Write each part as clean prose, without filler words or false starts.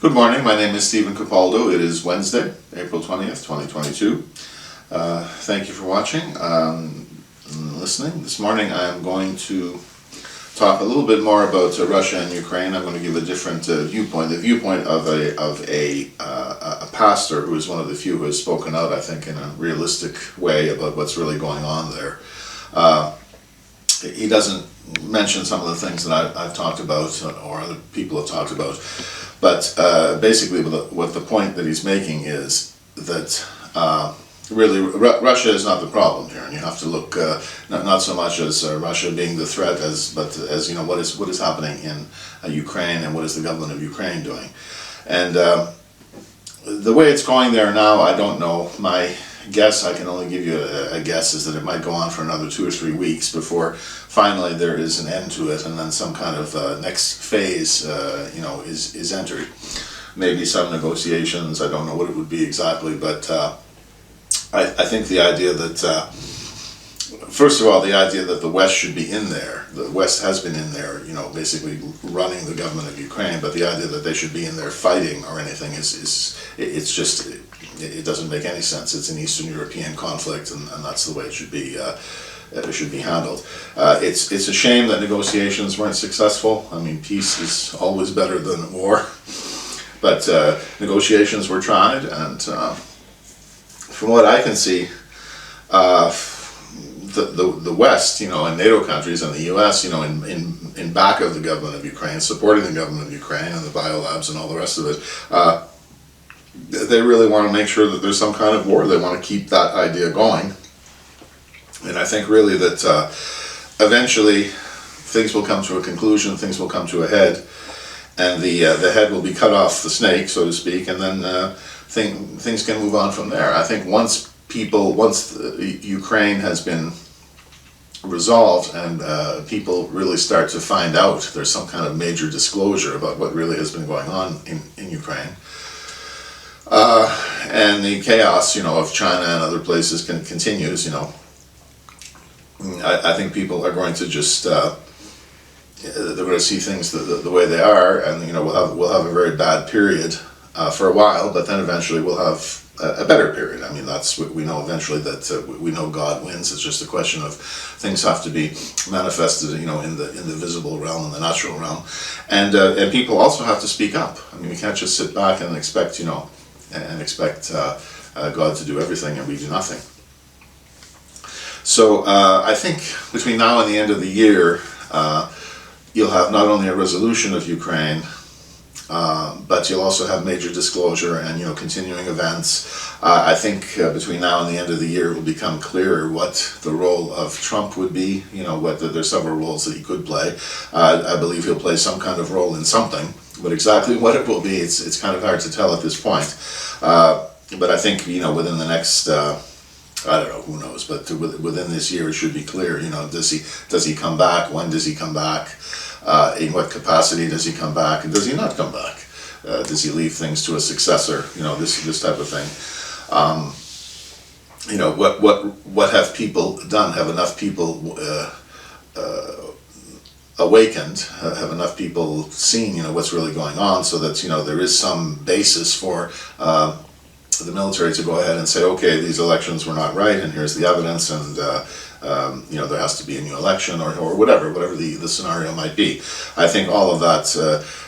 Good morning, my name is Stephen Capaldo. It is Wednesday, April 20th, 2022. Thank you for watching and listening. This morning I'm going to talk a little bit more about Russia and Ukraine. I'm going to give a different viewpoint, the viewpoint of a pastor who is one of the few who has spoken out, I think, in a realistic way about what's really going on there. He doesn't mention some of the things that I've talked about or other people have talked about, but basically what the point that he's making is that really Russia is not the problem here, and you have to look not so much as Russia being the threat but as what is happening in Ukraine and what is the government of Ukraine doing. And the way it's going there now, I don't know. My guess, I can only give you a guess, is that it might go on for another 2 or 3 weeks before finally there is an end to it, and then some kind of next phase is entered. Maybe some negotiations, I don't know what it would be exactly, but I think the idea that first of all, the idea that the West should be in there, the West has been in there, basically running the government of Ukraine, but the idea that they should be in there fighting or anything it doesn't make any sense. It's an Eastern European conflict, and that's the way it should be handled. It's a shame that negotiations weren't successful. I mean, peace is always better than war, but negotiations were tried, and from what I can see, the West, and NATO countries and the U.S., in back of the government of Ukraine, supporting the government of Ukraine and the biolabs and all the rest of it, they really want to make sure that there's some kind of war. They want to keep that idea going. And I think really that eventually things will come to a conclusion, things will come to a head, and the head will be cut off the snake, so to speak, and then things can move on from there. I think once Ukraine has been resolved and people really start to find out, there's some kind of major disclosure about what really has been going on in Ukraine, and the chaos, of China and other places continues, I think people are going to just they're going to see things the way they are, and we'll have a very bad period for a while, but then eventually we'll have a better period. I mean, that's what we know eventually, that we know God wins. It's just a question of things have to be manifested, in the visible realm and the natural realm, and people also have to speak up. I mean, we can't just sit back and expect God to do everything and we do nothing. So I think between now and the end of the year, you'll have not only a resolution of Ukraine, but you'll also have major disclosure and continuing events. I think between now and the end of the year it will become clearer what the role of Trump would be. There's several roles that he could play. I believe he'll play some kind of role in something, but exactly what it will be, it's kind of hard to tell at this point. But I think within the next I don't know, who knows, but within this year it should be clear. Does he come back? When does he come back? In what capacity does he come back? And does he not come back? Does he leave things to a successor? This type of thing. What have people done? Have enough people awakened? Have enough people seen what's really going on, so that there is some basis for the military to go ahead and say, okay, these elections were not right, and here's the evidence, and there has to be a new election, or whatever the scenario might be. I think all of that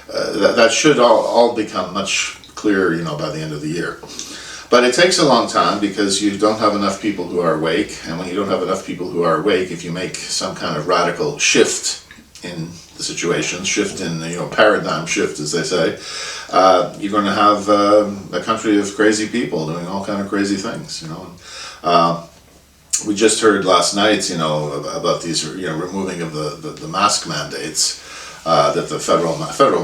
that should all become much clearer, by the end of the year. But it takes a long time because you don't have enough people who are awake, and when you don't have enough people who are awake, if you make some kind of radical shift in the situation, paradigm shift, as they say, you're going to have a country of crazy people doing all kind of crazy things. We just heard last night, about these, removing of the mask mandates. That the federal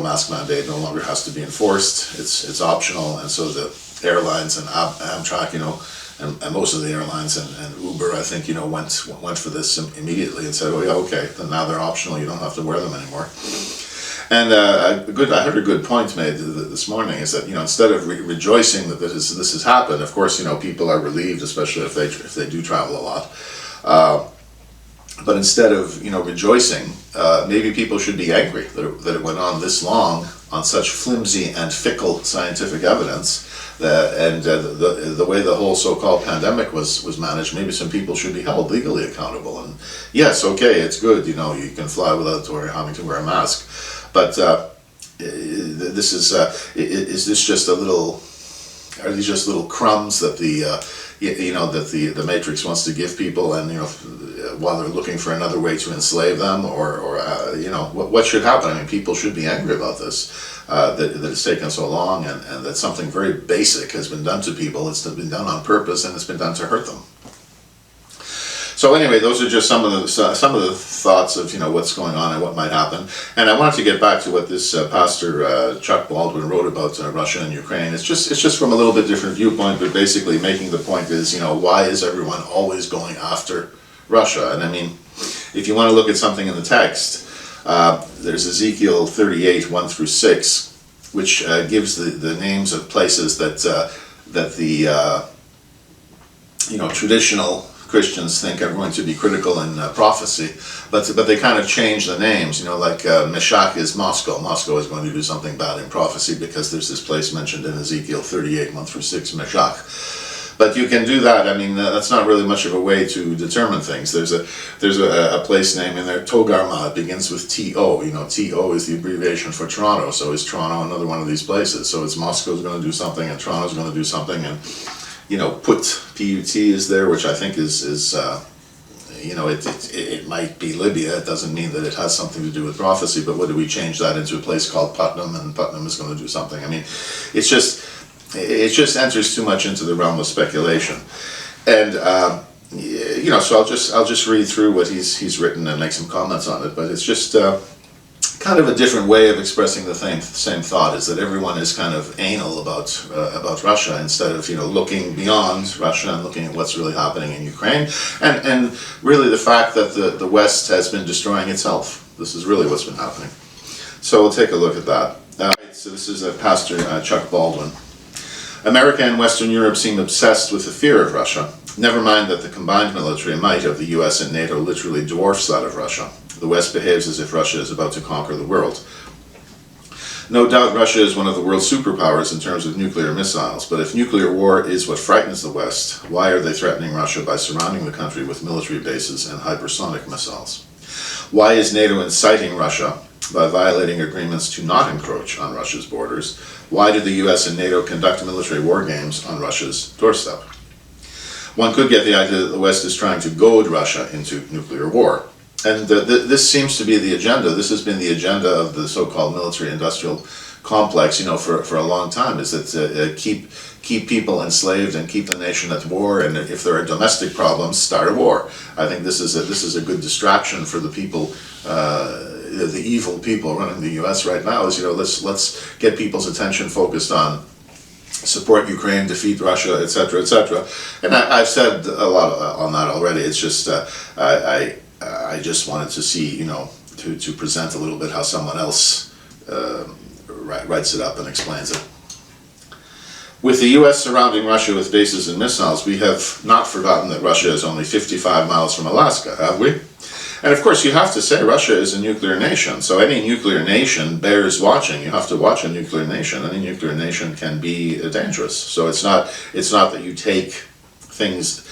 mask mandate no longer has to be enforced. It's optional, and so the airlines and Amtrak, and most of the airlines and Uber, I think, went for this immediately and said, oh yeah, okay, then now they're optional. You don't have to wear them anymore. And I heard a good point made this morning, is that instead of rejoicing that this has happened, of course people are relieved, especially if they do travel a lot. But instead of rejoicing, maybe people should be angry that it went on this long on such flimsy and fickle scientific evidence. The way the whole so-called pandemic was managed, maybe some people should be held legally accountable. And yes, okay, it's good, you can fly without having to wear a mask. But this is this just a little? Are these just little crumbs that the Matrix wants to give people, and while they're looking for another way to enslave them, or what should happen? I mean, people should be angry about this, that it's taken so long, and that something very basic has been done to people. It's been done on purpose, and it's been done to hurt them. So anyway, those are just some of the thoughts of what's going on and what might happen. And I wanted to get back to what this pastor Chuck Baldwin wrote about Russia and Ukraine. It's just from a little bit different viewpoint, but basically making the point is why is everyone always going after Russia? And I mean, if you want to look at something in the text, there's Ezekiel 38 1-6, which gives the names of places that the traditional Christians think are going to be critical in prophecy, but they kind of change the names. Like Meshach is Moscow. Moscow is going to do something bad in prophecy because there's this place mentioned in Ezekiel 38 1-6, Meshach. But you can do that. I mean, that's not really much of a way to determine things. There's a place name in there, Togarmah. It begins with T-O. T-O is the abbreviation for Toronto. So is Toronto another one of these places? So it's Moscow's going to do something, and Toronto's going to do something, and P-U-T is there, which I think is it might be Libya. It doesn't mean that it has something to do with prophecy, but what do we change that into a place called Putnam, and Putnam is going to do something? I mean, it just enters too much into the realm of speculation. And so I'll just read through what he's written and make some comments on it, but it's just kind of a different way of expressing the same thought, is that everyone is kind of anal about Russia instead of looking beyond Russia and looking at what's really happening in Ukraine, and really the fact that the West has been destroying itself. This is really what's been happening. So we'll take a look at that. So this is Pastor Chuck Baldwin. America and Western Europe seem obsessed with the fear of Russia. Never mind that the combined military might of the US and NATO literally dwarfs that of Russia. The West behaves as if Russia is about to conquer the world. No doubt Russia is one of the world's superpowers in terms of nuclear missiles, but if nuclear war is what frightens the West, why are they threatening Russia by surrounding the country with military bases and hypersonic missiles? Why is NATO inciting Russia by violating agreements to not encroach on Russia's borders? Why do the US and NATO conduct military war games on Russia's doorstep? One could get the idea that the West is trying to goad Russia into nuclear war. And this seems to be the agenda. This has been the agenda of the so-called military-industrial complex, for a long time, is that keep people enslaved and keep the nation at war, and if there are domestic problems, start a war. I think this is a good distraction for the people, the evil people running the U.S. right now. Is let's get people's attention focused on support Ukraine, defeat Russia, etc., etc. And I've said a lot on that already. It's just I just wanted to see, to present a little bit how someone else writes it up and explains it. With the U.S. surrounding Russia with bases and missiles, we have not forgotten that Russia is only 55 miles from Alaska, have we? And of course, you have to say Russia is a nuclear nation, so any nuclear nation bears watching. You have to watch a nuclear nation. Any nuclear nation can be dangerous. So it's not that you take things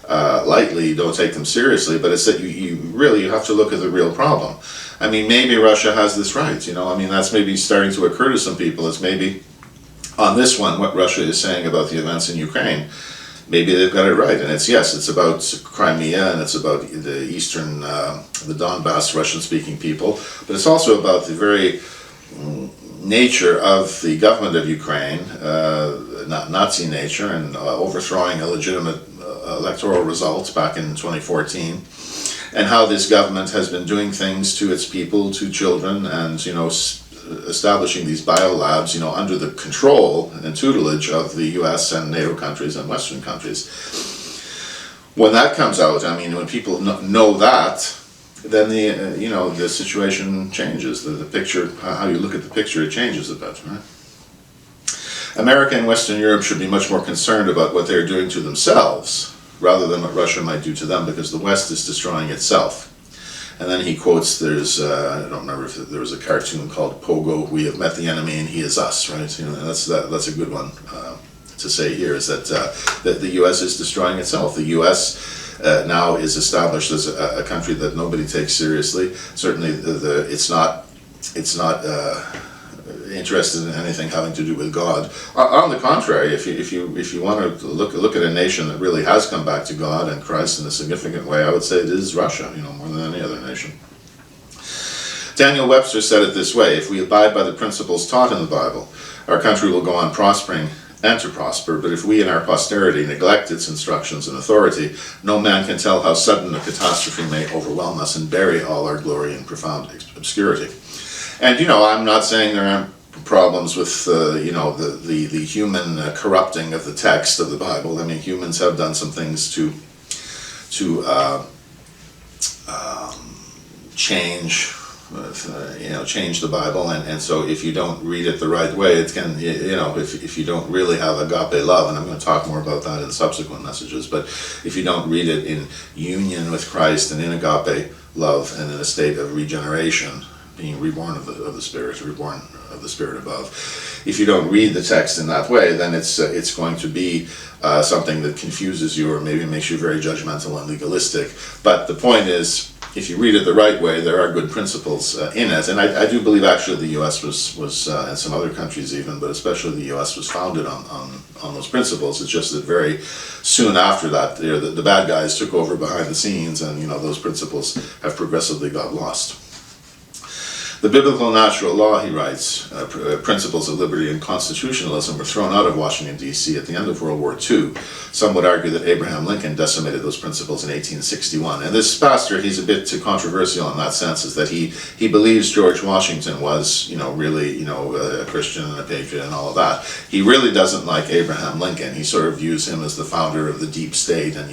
lightly, don't take them seriously, but it's that you really have to look at the real problem. I mean, maybe Russia has this right, I mean, that's maybe starting to occur to some people. It's maybe on this one, what Russia is saying about the events in Ukraine, maybe they've got it right. And it's about Crimea, and it's about the eastern, the Donbass Russian-speaking people, but it's also about the very nature of the government of Ukraine, Nazi nature, and overthrowing illegitimate electoral results back in 2014, and how this government has been doing things to its people, to children, and establishing these biolabs, under the control and tutelage of the U.S. and NATO countries and Western countries. When that comes out, I mean, when people know that, then the situation changes. The picture, how you look at the picture, it changes a bit, right? America and Western Europe should be much more concerned about what they're doing to themselves rather than what Russia might do to them, because the West is destroying itself. And then he quotes, I don't remember if there was a cartoon called Pogo, "We have met the enemy and he is us," right? And that's a good one to say here, is that the U.S. is destroying itself. The U.S. Now is established as a country that nobody takes seriously. Certainly, it's not interested in anything having to do with God. On the contrary, if you want to look at a nation that really has come back to God and Christ in a significant way, I would say it is Russia, more than any other nation. Daniel Webster said it this way: "If we abide by the principles taught in the Bible, our country will go on prospering and to prosper, but if we in our posterity neglect its instructions and authority, no man can tell how sudden a catastrophe may overwhelm us and bury all our glory in profound obscurity." And I'm not saying there aren't problems with the human corrupting of the text of the Bible. I mean, humans have done some things to change the Bible, and so if you don't read it the right way, it can, if you don't really have agape love, and I'm going to talk more about that in subsequent messages, but if you don't read it in union with Christ and in agape love and in a state of regeneration, being reborn of the Spirit, reborn of the Spirit above, if you don't read the text in that way, then it's going to be something that confuses you or maybe makes you very judgmental and legalistic. But the point is, if you read it the right way, there are good principles in it. And I do believe actually the U.S. was and some other countries even, but especially the U.S. was founded on those principles. It's just that very soon after that, the bad guys took over behind the scenes, and those principles have progressively got lost. The biblical natural law, he writes, principles of liberty and constitutionalism were thrown out of Washington, D.C. at the end of World War II. Some would argue that Abraham Lincoln decimated those principles in 1861. And this pastor, he's a bit too controversial in that sense, is that he believes George Washington was, really, a Christian and a patriot and all of that. He really doesn't like Abraham Lincoln. He sort of views him as the founder of the deep state, and,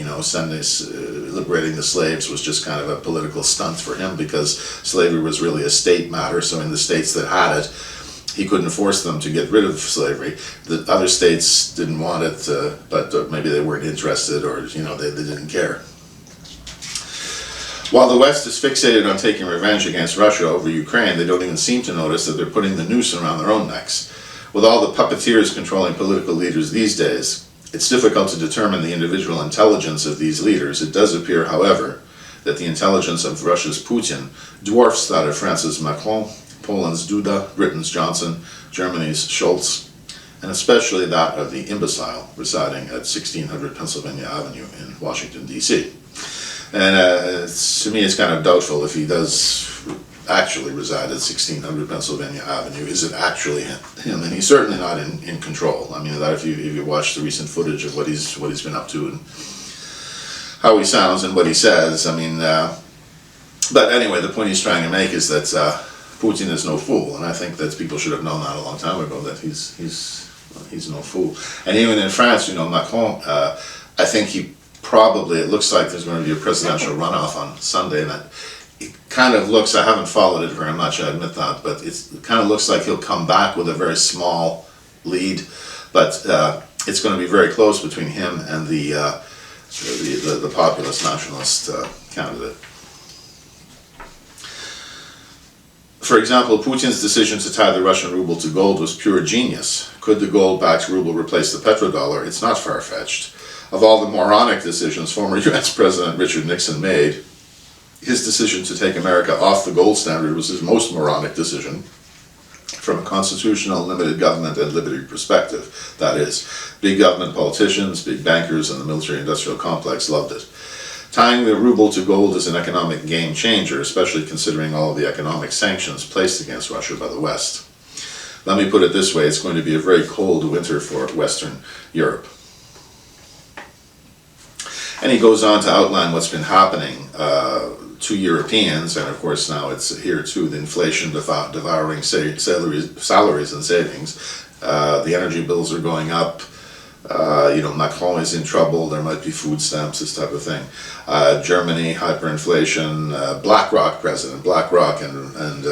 liberating the slaves was just kind of a political stunt for him, because slavery was really a state matter. So in the states that had it, he couldn't force them to get rid of slavery. The other states didn't want it, but maybe they weren't interested, or they didn't care. While the West is fixated on taking revenge against Russia over Ukraine, they don't even seem to notice that they're putting the noose around their own necks. With all the puppeteers controlling political leaders these days, it's difficult to determine the individual intelligence of these leaders. It does appear, however, that the intelligence of Russia's Putin dwarfs that of France's Macron, Poland's Duda, Britain's Johnson, Germany's Scholz, and especially that of the imbecile residing at 1600 Pennsylvania Avenue in Washington, D.C. And to me, it's kind of doubtful if he does actually reside at 1600 Pennsylvania Avenue. Is it actually him? And he's certainly not in control. I mean, that if you watch the recent footage of what he's been up to and how he sounds and what he says, I mean, but anyway, the point he's trying to make is that Putin is no fool, and I think that people should have known that a long time ago, that he's no fool. And even in France, Macron, I think it looks like there's going to be a presidential runoff on Sunday, and it kind of looks, I haven't followed it very much, I admit that, but it kind of looks like he'll come back with a very small lead, but it's going to be very close between him and the populist nationalist candidate. For example, Putin's decision to tie the Russian ruble to gold was pure genius. Could the gold-backed ruble replace the petrodollar? It's not far-fetched. Of all the moronic decisions former U.S. President Richard Nixon made, his decision to take America off the gold standard was his most moronic decision from a constitutional, limited government and liberty perspective. That is, big government politicians, big bankers, and the military-industrial complex loved it. Tying the ruble to gold is an economic game changer, especially considering all of the economic sanctions placed against Russia by the West. Let me put it this way, it's going to be a very cold winter for Western Europe. And he goes on to outline what's been happening to Europeans, and of course now it's here too, the inflation devouring salaries and savings. The energy bills are going up. Macron is in trouble. There might be food stamps, this type of thing. Germany, hyperinflation. BlackRock president, BlackRock and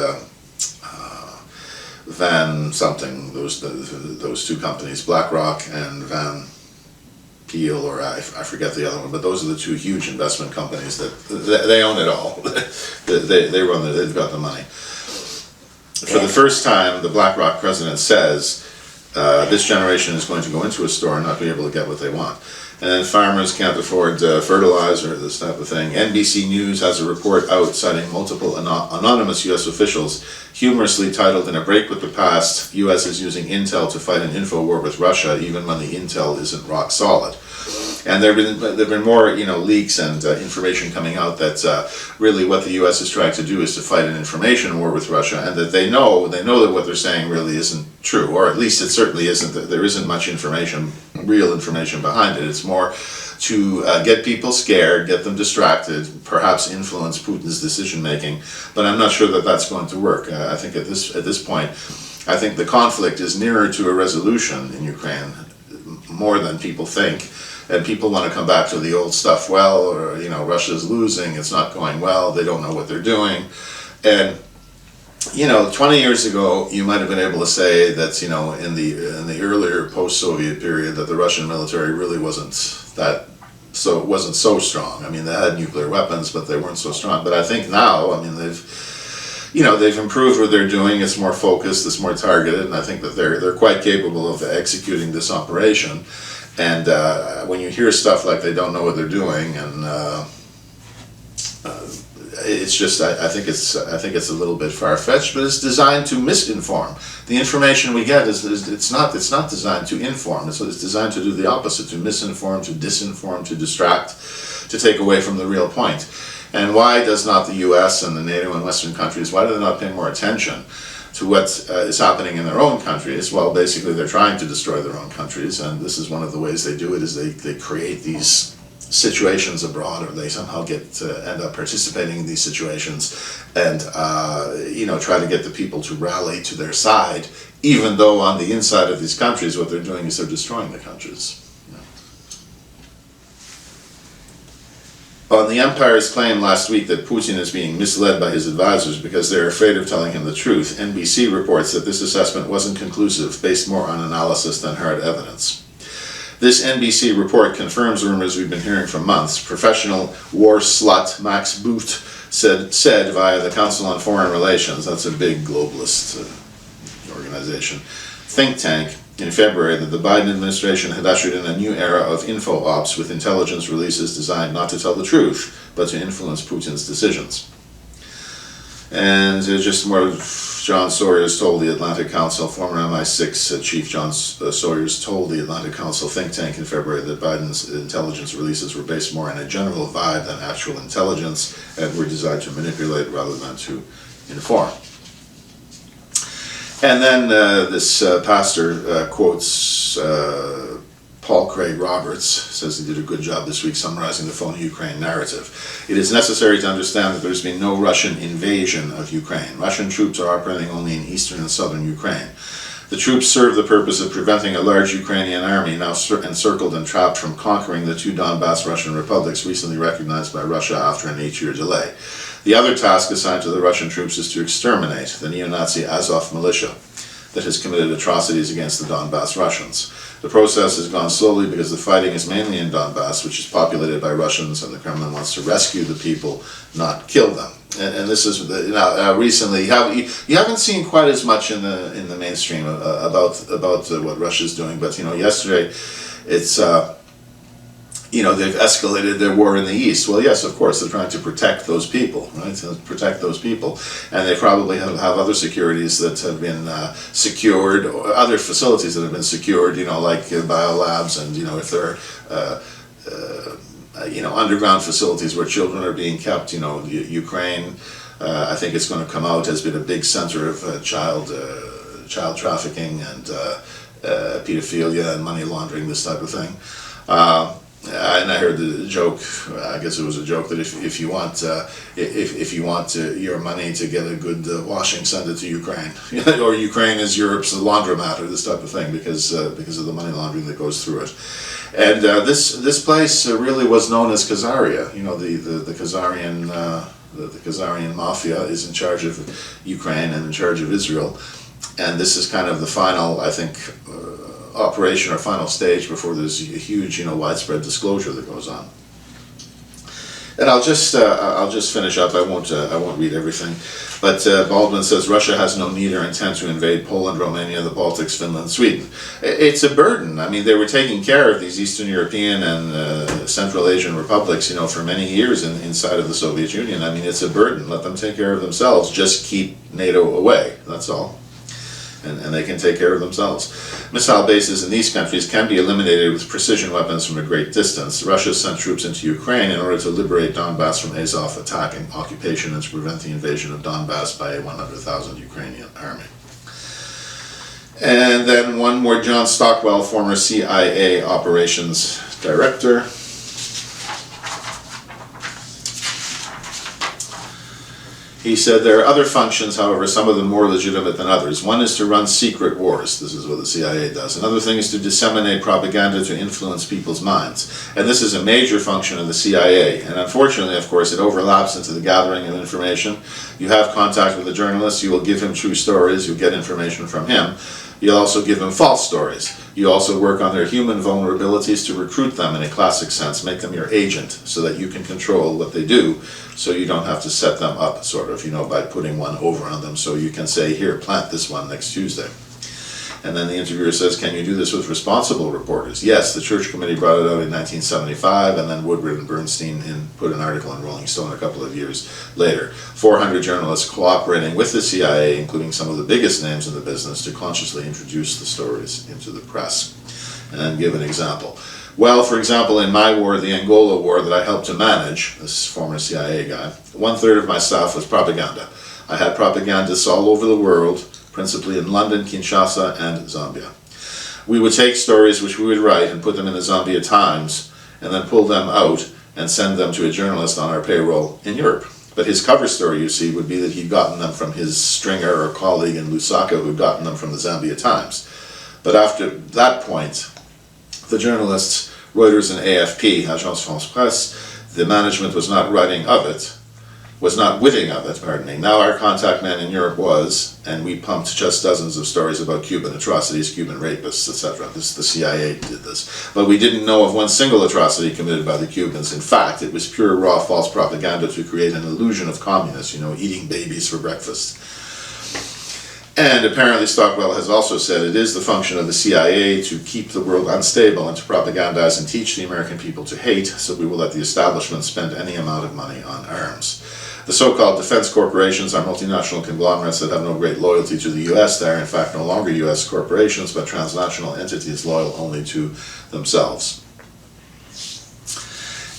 Van something. Those two companies, BlackRock and Van Peel, or I forget the other one, but those are the two huge investment companies that they own it all. they run it. They've got the money. For the first time, the BlackRock president says this generation is going to go into a store and not be able to get what they want. And then farmers can't afford fertilizer, this type of thing. NBC News has a report out citing multiple anonymous U.S. officials, humorously titled, "In a break with the past, U.S. is using intel to fight an info war with Russia, even when the intel isn't rock solid." And there've been more, leaks and information coming out that really what the U.S. is trying to do is to fight an information war with Russia, and that they know that what they're saying really isn't true, or at least it certainly isn't. That there isn't much information, real information behind it. It's more to get people scared, get them distracted, perhaps influence Putin's decision making. But I'm not sure that that's going to work. I think at this point, I think the conflict is nearer to a resolution in Ukraine more than people think. And people want to come back to the old stuff. Well, or Russia's losing, it's not going well, they don't know what they're doing. And 20 years ago, you might have been able to say that in the earlier post-Soviet period that the Russian military really wasn't so strong. I mean, they had nuclear weapons, but they weren't so strong. But I think now, they've improved what they're doing. It's more focused, it's more targeted, and I think that they're quite capable of executing this operation. And when you hear stuff like they don't know what they're doing, and it's just, I think it's a little bit far-fetched, but it's designed to misinform. The information we get it's not designed to inform. It's designed to do the opposite: to misinform, to disinform, to distract, to take away from the real point. And why does not the U.S. and the NATO and Western countries, why do they not pay more attention to what is happening in their own countries? Well, basically they're trying to destroy their own countries, and this is one of the ways they do it, is they create these situations abroad, or they somehow end up participating in these situations, and try to get the people to rally to their side, even though on the inside of these countries what they're doing is they're destroying the countries. On the Empire's claim last week that Putin is being misled by his advisors because they're afraid of telling him the truth, NBC reports that this assessment wasn't conclusive, based more on analysis than hard evidence. This NBC report confirms rumors we've been hearing for months. Professional war slut Max Boot said via the Council on Foreign Relations, that's a big globalist organization, think tank, in February, that the Biden administration had ushered in a new era of info ops with intelligence releases designed not to tell the truth, but to influence Putin's decisions. And just more, John Sawyers told the Atlantic Council, former MI6 chief John Sawyers told the Atlantic Council think tank in February that Biden's intelligence releases were based more on a general vibe than actual intelligence, and were designed to manipulate rather than to inform. And then this pastor quotes Paul Craig Roberts, says he did a good job this week summarizing the phony Ukraine narrative. It is necessary to understand that there's been no Russian invasion of Ukraine. Russian troops are operating only in eastern and southern Ukraine. The troops serve the purpose of preventing a large Ukrainian army now encircled and trapped from conquering the two Donbass Russian republics recently recognized by Russia after an 8-year delay. The other task assigned to the Russian troops is to exterminate the neo-Nazi Azov militia that has committed atrocities against the Donbass Russians. The process has gone slowly because the fighting is mainly in Donbass, which is populated by Russians, and the Kremlin wants to rescue the people, not kill them. And this is recently you haven't seen quite as much in the mainstream about what Russia's doing, but yesterday it's. They've escalated their war in the East. Well, yes, of course, they're trying to protect those people, right? To protect those people. And they probably have other securities that have been secured, or other facilities that have been secured, like biolabs, and, if there are, underground facilities where children are being kept. Ukraine, I think it's going to come out, has been a big center of child trafficking and pedophilia and money laundering, this type of thing. And I heard the joke. I guess it was a joke that if you want your money to get a good washing, send it to Ukraine, or Ukraine is Europe's laundromat, or this type of thing, because of the money laundering that goes through it. And this place really was known as Khazaria. The Khazarian mafia is in charge of Ukraine and in charge of Israel, and this is kind of the final, I think, operation or final stage before there's a huge, widespread disclosure that goes on. And I'll just finish up. I won't read everything. But Baldwin says Russia has no need or intent to invade Poland, Romania, the Baltics, Finland, Sweden. It's a burden. I mean, they were taking care of these Eastern European and Central Asian republics, for many years inside of the Soviet Union. I mean, it's a burden. Let them take care of themselves. Just keep NATO away. That's all. And they can take care of themselves. Missile bases in these countries can be eliminated with precision weapons from a great distance. Russia sent troops into Ukraine in order to liberate Donbass from Azov attack and occupation and to prevent the invasion of Donbass by a 100,000 Ukrainian army. And then one more, John Stockwell, former CIA operations director. He said there are other functions, however, some of them more legitimate than others. One is to run secret wars. This is what the CIA does. Another thing is to disseminate propaganda to influence people's minds. And this is a major function of the CIA. And unfortunately, of course, it overlaps into the gathering of information. You have contact with a journalist. You will give him true stories. You'll get information from him. You'll also give them false stories. You also work on their human vulnerabilities to recruit them in a classic sense, make them your agent so that you can control what they do, so you don't have to set them up, sort of, by putting one over on them, so you can say, here, plant this one next Tuesday. And then the interviewer says, can you do this with responsible reporters? Yes, the Church Committee brought it out in 1975, and then Woodward and Bernstein put an article in Rolling Stone a couple of years later. 400 journalists cooperating with the CIA, including some of the biggest names in the business, to consciously introduce the stories into the press. And then give an example. Well, for example, in my war, the Angola war that I helped to manage, this former CIA guy, 1/3 of my staff was propaganda. I had propagandists all over the world, principally in London, Kinshasa, and Zambia. We would take stories which we would write and put them in the Zambia Times, and then pull them out and send them to a journalist on our payroll in Europe. But his cover story, you see, would be that he'd gotten them from his stringer or colleague in Lusaka who'd gotten them from the Zambia Times. But after that point, the journalists, Reuters and AFP, Agence France Presse, the management was not writing of it, was not witting of it, pardon me. Now our contact man in Europe was, and we pumped just dozens of stories about Cuban atrocities, Cuban rapists, etc. The CIA did this. But we didn't know of one single atrocity committed by the Cubans. In fact, it was pure, raw, false propaganda to create an illusion of communists, eating babies for breakfast. And apparently Stockwell has also said it is the function of the CIA to keep the world unstable and to propagandize and teach the American people to hate, so we will let the establishment spend any amount of money on arms. The so-called defense corporations are multinational conglomerates that have no great loyalty to the U.S. They are, in fact, no longer U.S. corporations, but transnational entities loyal only to themselves.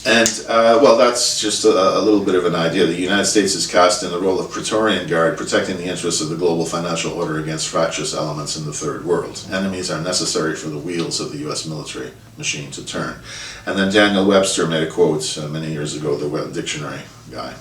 And, well, that's just a little bit of an idea. The United States is cast in the role of Praetorian Guard, protecting the interests of the global financial order against fractious elements in the Third World. Enemies are necessary for the wheels of the U.S. military machine to turn. And then Daniel Webster made a quote many years ago, the Web Dictionary guy.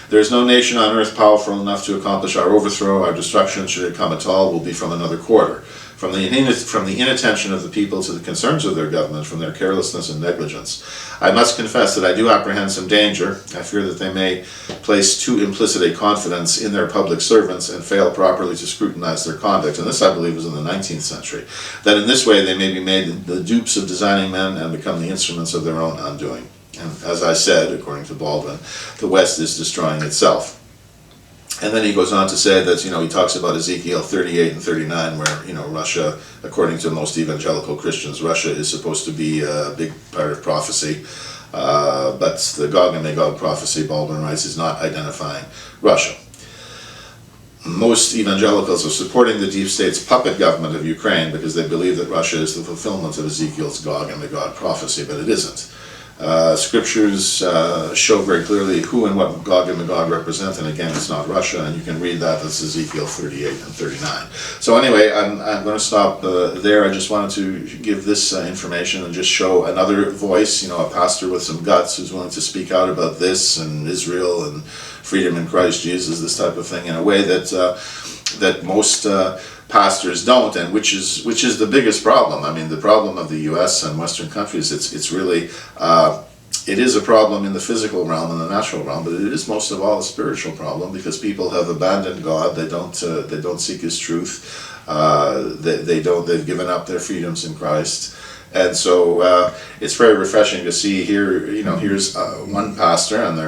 There is no nation on earth powerful enough to accomplish our overthrow. Our destruction, should it come at all, will be from another quarter. From the inattention of the people to the concerns of their government, from their carelessness and negligence. I must confess that I do apprehend some danger. I fear that they may place too implicit a confidence in their public servants and fail properly to scrutinize their conduct. And this, I believe, was in the 19th century. That in this way they may be made the dupes of designing men and become the instruments of their own undoing. And as I said, according to Baldwin, the West is destroying itself. And then he goes on to say that, he talks about Ezekiel 38 and 39, where, Russia, according to most evangelical Christians, Russia is supposed to be a big part of prophecy. But the Gog and Magog prophecy, Baldwin writes, is not identifying Russia. Most evangelicals are supporting the deep state's puppet government of Ukraine because they believe that Russia is the fulfillment of Ezekiel's Gog and Magog prophecy, but it isn't. Scriptures show very clearly who and what Gog and Magog represent, and again, it's not Russia, and you can read that. That's Ezekiel 38 and 39. So anyway, I'm going to stop there. I just wanted to give this information and just show another voice, a pastor with some guts who's willing to speak out about this and Israel and freedom in Christ Jesus, this type of thing, in a way that most pastors don't, and which is the biggest problem. I mean, the problem of the U.S. and Western countries, it's really, it is a problem in the physical realm and the natural realm, but it is most of all a spiritual problem because people have abandoned God. They don't seek His truth. They've given up their freedoms in Christ. And so it's very refreshing to see here, here's one pastor, and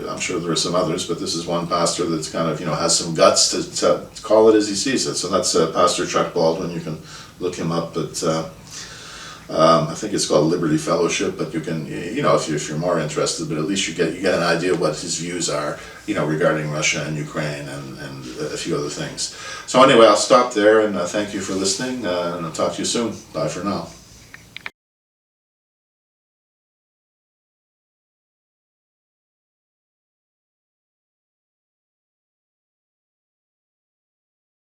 I'm sure there are some others, but this is one pastor that's kind of, has some guts to call it as he sees it. So that's Pastor Chuck Baldwin. You can look him up at, I think it's called Liberty Fellowship, but you can, if you're more interested, but at least you get an idea of what his views are, regarding Russia and Ukraine and a few other things. So anyway, I'll stop there, and thank you for listening, and I'll talk to you soon. Bye for now.